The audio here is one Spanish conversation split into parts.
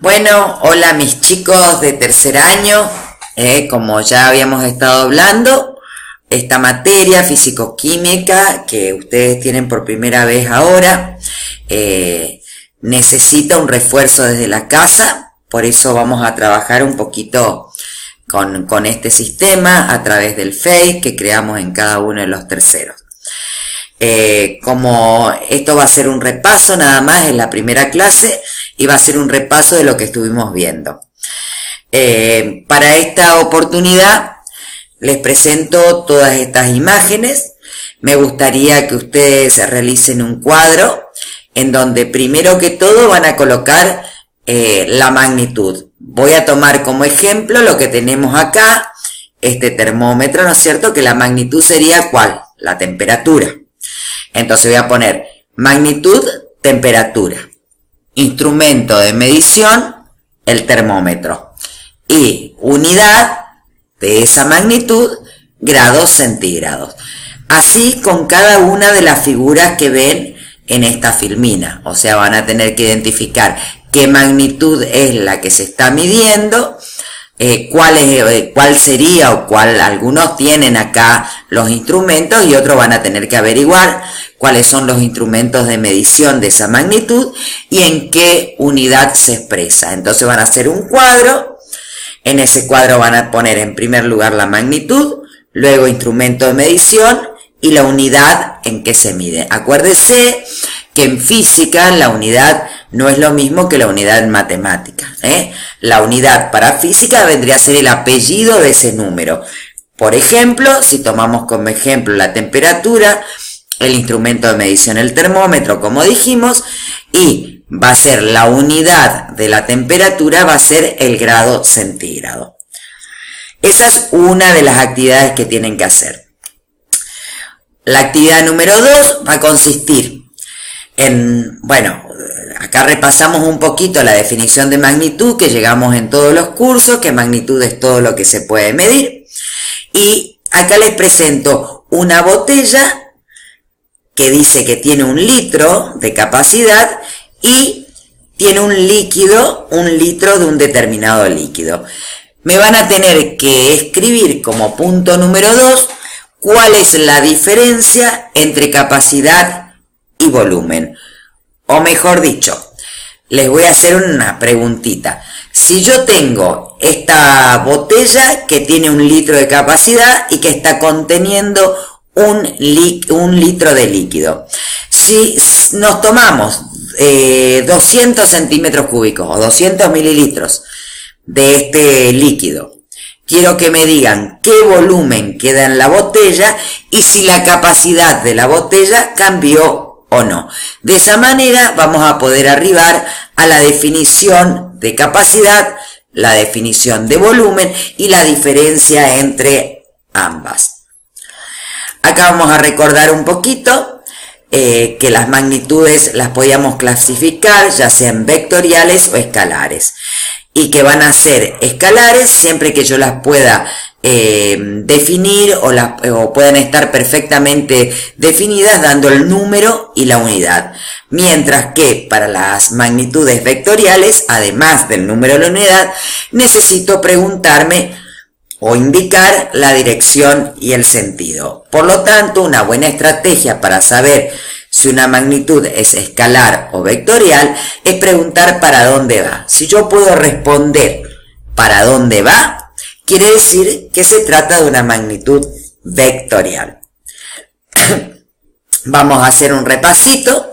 Bueno, hola mis chicos de tercer año, como ya habíamos estado hablando, esta materia físico-química que ustedes tienen por primera vez ahora, necesita un refuerzo desde la casa, por eso vamos a trabajar un poquito con este sistema a través del FACE que creamos en cada uno de los terceros. Como esto va a ser un repaso nada más en la primera clase y va a ser un repaso de lo que estuvimos viendo. Para esta oportunidad les presento todas estas imágenes. Me gustaría que ustedes realicen un cuadro en donde primero que todo van a colocar la magnitud. Voy a tomar como ejemplo lo que tenemos acá, este termómetro, ¿no es cierto? Que la magnitud sería ¿cuál? La temperatura. Entonces voy a poner magnitud, temperatura. Instrumento de medición, el termómetro. Y unidad de esa magnitud, grados centígrados. Así con cada una de las figuras que ven en esta filmina. O sea, van a tener que identificar qué magnitud es la que se está midiendo, cuál sería o cuál, algunos tienen acá los instrumentos y otros van a tener que averiguar cuáles son los instrumentos de medición de esa magnitud y en qué unidad se expresa. Entonces van a hacer un cuadro, en ese cuadro van a poner en primer lugar la magnitud, luego instrumento de medición y la unidad en que se mide. Acuérdese que en física la unidad no es lo mismo que la unidad en matemáticas. La unidad para física vendría a ser el apellido de ese número. Por ejemplo, si tomamos como ejemplo la temperatura, el instrumento de medición, el termómetro, como dijimos, y va a ser la unidad de la temperatura, va a ser el grado centígrado. Esa es una de las actividades que tienen que hacer. La actividad número 2 va a consistir en, bueno, acá repasamos un poquito la definición de magnitud que llegamos en todos los cursos, que magnitud es todo lo que se puede medir. Y acá les presento una botella que dice que tiene 1 litro de capacidad y tiene un líquido, 1 litro de un determinado líquido. Me van a tener que escribir como punto número 2 cuál es la diferencia entre capacidad y volumen. O mejor dicho, les voy a hacer una preguntita. Si yo tengo esta botella que tiene 1 litro de capacidad y que está conteniendo un litro de líquido. Si nos tomamos 200 centímetros cúbicos o 200 mililitros de este líquido, quiero que me digan qué volumen queda en la botella y si la capacidad de la botella cambió o no. De esa manera vamos a poder arribar a la definición de capacidad, la definición de volumen y la diferencia entre ambas. Acá vamos a recordar un poquito que las magnitudes las podíamos clasificar ya sean vectoriales o escalares y que van a ser escalares siempre que yo las pueda definir o puedan estar perfectamente definidas dando el número y la unidad. Mientras que para las magnitudes vectoriales, además del número y la unidad, necesito preguntarme o indicar la dirección y el sentido. Por lo tanto, una buena estrategia para saber si una magnitud es escalar o vectorial es preguntar para dónde va. Si yo puedo responder para dónde va, quiere decir que se trata de una magnitud vectorial. Vamos a hacer un repasito.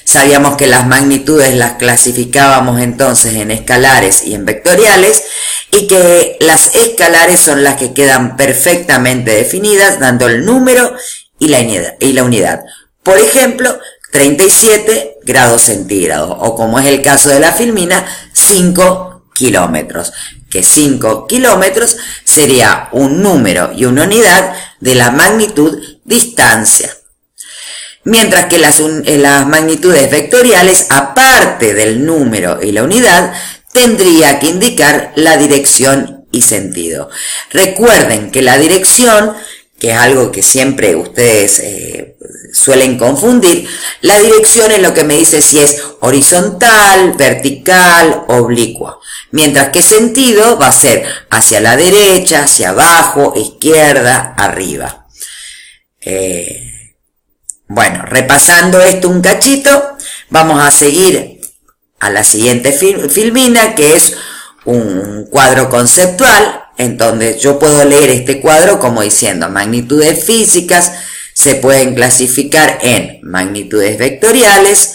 Sabíamos que las magnitudes las clasificábamos entonces en escalares y en vectoriales y que las escalares son las que quedan perfectamente definidas dando el número y la unidad. Por ejemplo, 37 grados centígrados o como es el caso de la filmina, 5 kilómetros. Que 5 kilómetros sería un número y una unidad de la magnitud distancia. Mientras que las magnitudes vectoriales, aparte del número y la unidad, tendría que indicar la dirección y sentido. Recuerden que la dirección, que es algo que siempre ustedes suelen confundir, la dirección es lo que me dice si es horizontal, vertical, oblicua. Mientras que sentido va a ser hacia la derecha, hacia abajo, izquierda, arriba. Bueno, repasando esto un cachito, vamos a seguir a la siguiente filmina, que es un cuadro conceptual, en donde yo puedo leer este cuadro como diciendo magnitudes físicas se pueden clasificar en magnitudes vectoriales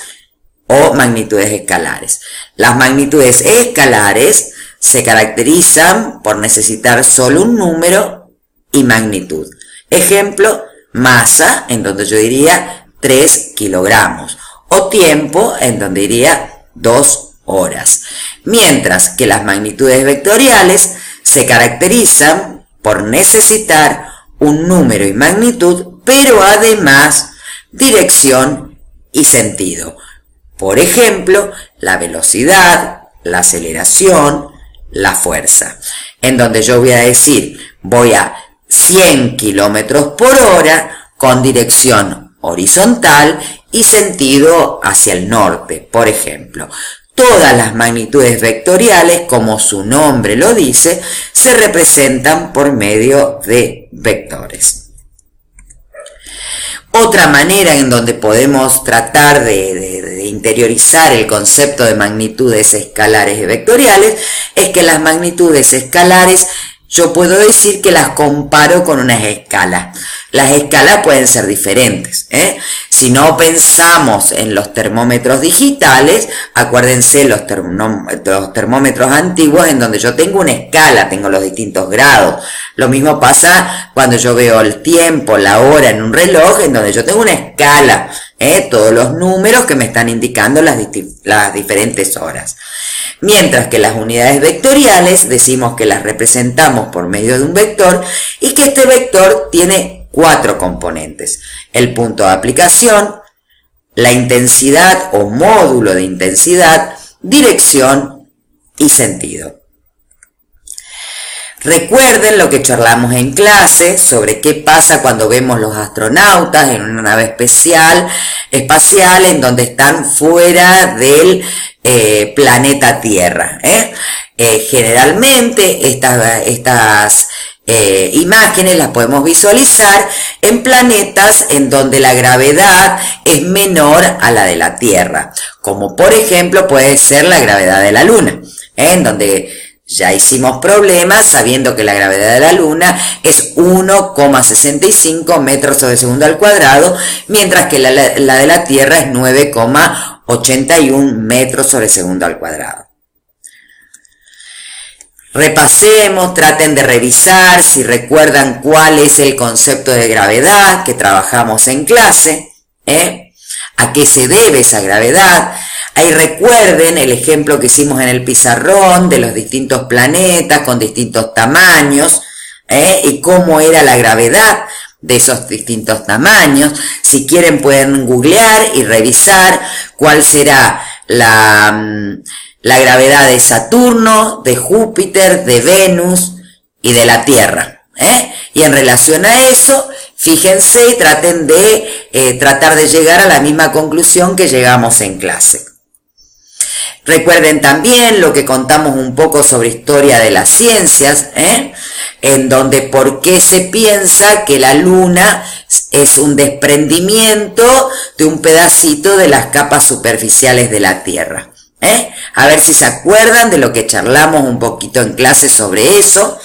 o magnitudes escalares. Las magnitudes escalares se caracterizan por necesitar solo un número y magnitud. Ejemplo, masa, en donde yo diría 3 kilogramos, o tiempo, en donde diría 2 horas. Mientras que las magnitudes vectoriales se caracterizan por necesitar un número y magnitud, pero además dirección y sentido. Por ejemplo, la velocidad, la aceleración, la fuerza. En donde yo voy a decir, voy a 100 kilómetros por hora con dirección horizontal y sentido hacia el norte, por ejemplo. Todas las magnitudes vectoriales, como su nombre lo dice, se representan por medio de vectores. Otra manera en donde podemos tratar de interiorizar el concepto de magnitudes escalares y vectoriales es que las magnitudes escalares yo puedo decir que las comparo con unas escalas. Las escalas pueden ser diferentes, Si no pensamos en los termómetros digitales, acuérdense los termómetros antiguos en donde yo tengo una escala, tengo los distintos grados. Lo mismo pasa cuando yo veo el tiempo, la hora en un reloj, en donde yo tengo una escala, todos los números que me están indicando las diferentes horas. Mientras que las unidades vectoriales decimos que las representamos por medio de un vector y que este vector tiene 4 componentes: el punto de aplicación, la intensidad o módulo de intensidad, dirección y sentido. Recuerden lo que charlamos en clase sobre qué pasa cuando vemos los astronautas en una nave espacial en donde están fuera del planeta Tierra. Generalmente estas imágenes las podemos visualizar en planetas en donde la gravedad es menor a la de la Tierra, como por ejemplo puede ser la gravedad de la Luna, en donde ya hicimos problemas sabiendo que la gravedad de la Luna es 1,65 metros sobre segundo al cuadrado, mientras que la de la Tierra es 9,81 metros sobre segundo al cuadrado. Repasemos, traten de revisar si recuerdan cuál es el concepto de gravedad que trabajamos en clase, a qué se debe esa gravedad. Ahí recuerden el ejemplo que hicimos en el pizarrón de los distintos planetas con distintos tamaños, y cómo era la gravedad de esos distintos tamaños. Si quieren pueden googlear y revisar cuál será la gravedad de Saturno, de Júpiter, de Venus y de la Tierra. Y en relación a eso, fíjense y traten de tratar de llegar a la misma conclusión que llegamos en clase. Recuerden también lo que contamos un poco sobre historia de las ciencias, en donde por qué se piensa que la Luna es un desprendimiento de un pedacito de las capas superficiales de la Tierra. A ver si se acuerdan de lo que charlamos un poquito en clase sobre eso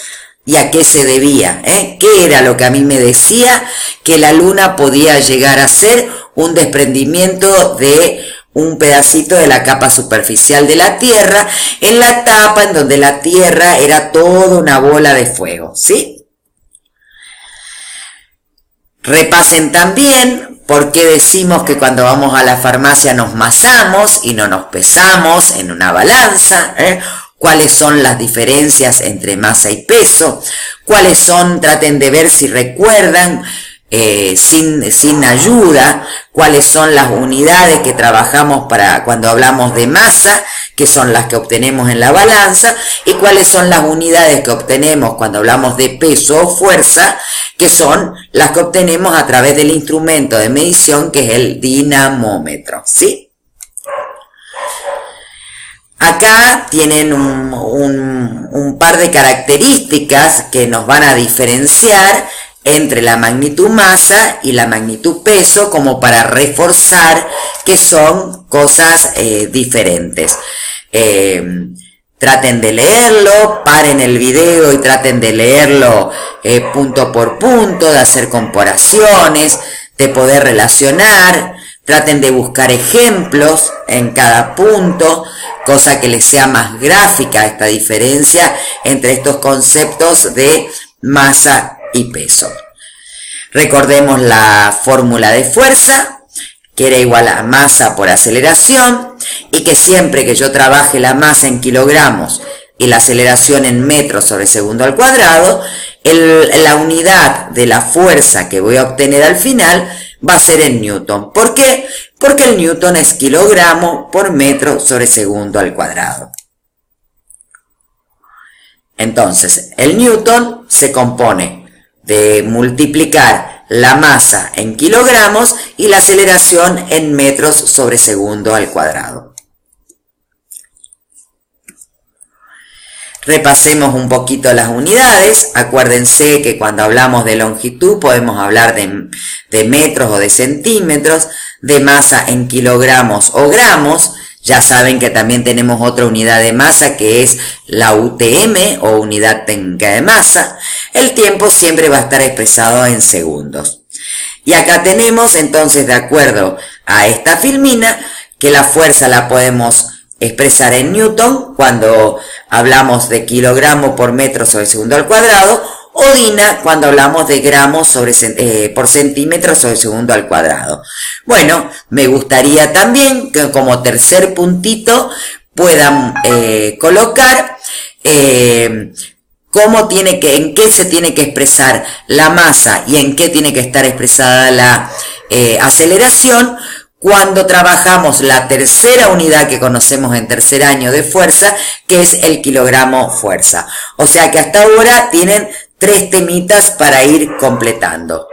y a qué se debía, qué era lo que a mí me decía que la Luna podía llegar a ser un desprendimiento de un pedacito de la capa superficial de la Tierra, en la etapa en donde la Tierra era toda una bola de fuego, ¿sí? Repasen también por qué decimos que cuando vamos a la farmacia nos masamos y no nos pesamos en una balanza, cuáles son las diferencias entre masa y peso, cuáles son, traten de ver si recuerdan, sin ayuda, cuáles son las unidades que trabajamos para cuando hablamos de masa, que son las que obtenemos en la balanza, y cuáles son las unidades que obtenemos cuando hablamos de peso o fuerza, que son las que obtenemos a través del instrumento de medición que es el dinamómetro, ¿sí? Acá tienen un par de características que nos van a diferenciar entre la magnitud masa y la magnitud peso, como para reforzar que son cosas diferentes. Traten de leerlo, paren el video y traten de leerlo punto por punto, de hacer comparaciones, de poder relacionar, traten de buscar ejemplos en cada punto, cosa que les sea más gráfica esta diferencia entre estos conceptos de masa y peso. Recordemos la fórmula de fuerza, que era igual a masa por aceleración, y que siempre que yo trabaje la masa en kilogramos y la aceleración en metros sobre segundo al cuadrado, la unidad de la fuerza que voy a obtener al final va a ser en newton. ¿Por qué? Porque el newton es kilogramo por metro sobre segundo al cuadrado. Entonces, el newton se compone de multiplicar la masa en kilogramos y la aceleración en metros sobre segundo al cuadrado. Repasemos un poquito las unidades. Acuérdense que cuando hablamos de longitud podemos hablar de metros o de centímetros, de masa en kilogramos o gramos. Ya saben que también tenemos otra unidad de masa que es la UTM o unidad técnica de masa. El tiempo siempre va a estar expresado en segundos. Y acá tenemos entonces, de acuerdo a esta filmina, que la fuerza la podemos expresar en newton cuando hablamos de kilogramo por metro sobre segundo al cuadrado, o DINA cuando hablamos de gramos por centímetro sobre segundo al cuadrado. Bueno, me gustaría también que como tercer puntito puedan colocar en qué se tiene que expresar la masa y en qué tiene que estar expresada la aceleración cuando trabajamos la tercera unidad que conocemos en tercer año de fuerza, que es el kilogramo fuerza. O sea que hasta ahora tienen 3 temitas para ir completando.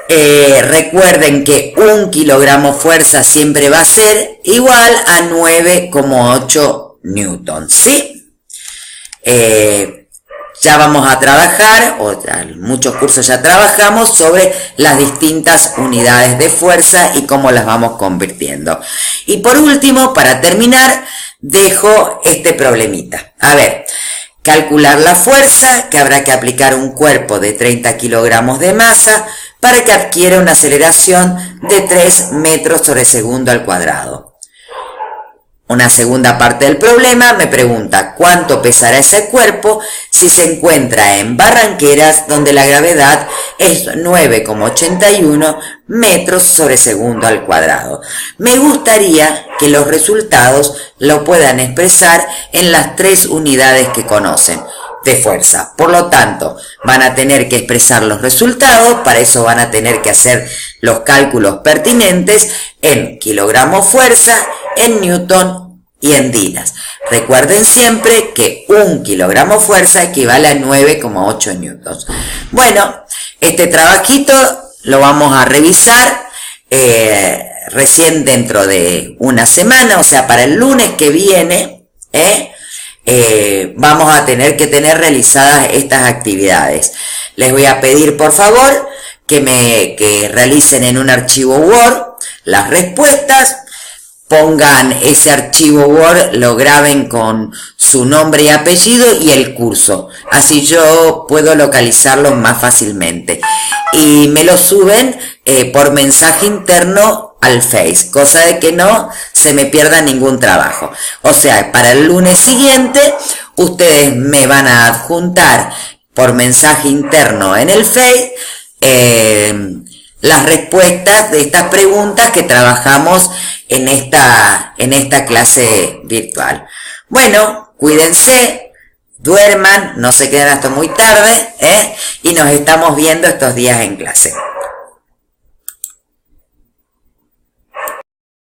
Recuerden que 1 kilogramo fuerza siempre va a ser igual a 9,8 newtons, ¿sí? Ya vamos a trabajar, o ya en muchos cursos ya trabajamos sobre las distintas unidades de fuerza y cómo las vamos convirtiendo. Y por último, para terminar, dejo este problemita. A ver, calcular la fuerza que habrá que aplicar un cuerpo de 30 kilogramos de masa para que adquiera una aceleración de 3 metros sobre segundo al cuadrado. Una segunda parte del problema me pregunta cuánto pesará ese cuerpo si se encuentra en Barranqueras, donde la gravedad es 9,81 metros sobre segundo al cuadrado. Me gustaría que los resultados lo puedan expresar en las 3 unidades que conocen de fuerza. Por lo tanto, van a tener que expresar los resultados, para eso van a tener que hacer los cálculos pertinentes en kilogramos fuerza, en newton y en dinas. Recuerden siempre que 1 kilogramo fuerza equivale a 9,8 newtons. Bueno, este trabajito lo vamos a revisar recién dentro de una semana, o sea, para el lunes que viene, vamos a tener que tener realizadas estas actividades. Les voy a pedir, por favor, que realicen en un archivo Word las respuestas, pongan ese archivo Word, lo graben con su nombre y apellido y el curso, así yo puedo localizarlo más fácilmente, y me lo suben por mensaje interno al Face, cosa de que no se me pierda ningún trabajo. O sea, para el lunes siguiente ustedes me van a adjuntar por mensaje interno en el Face las respuestas de estas preguntas que trabajamos en esta clase virtual. Bueno, cuídense, duerman, no se queden hasta muy tarde, y nos estamos viendo estos días en clase.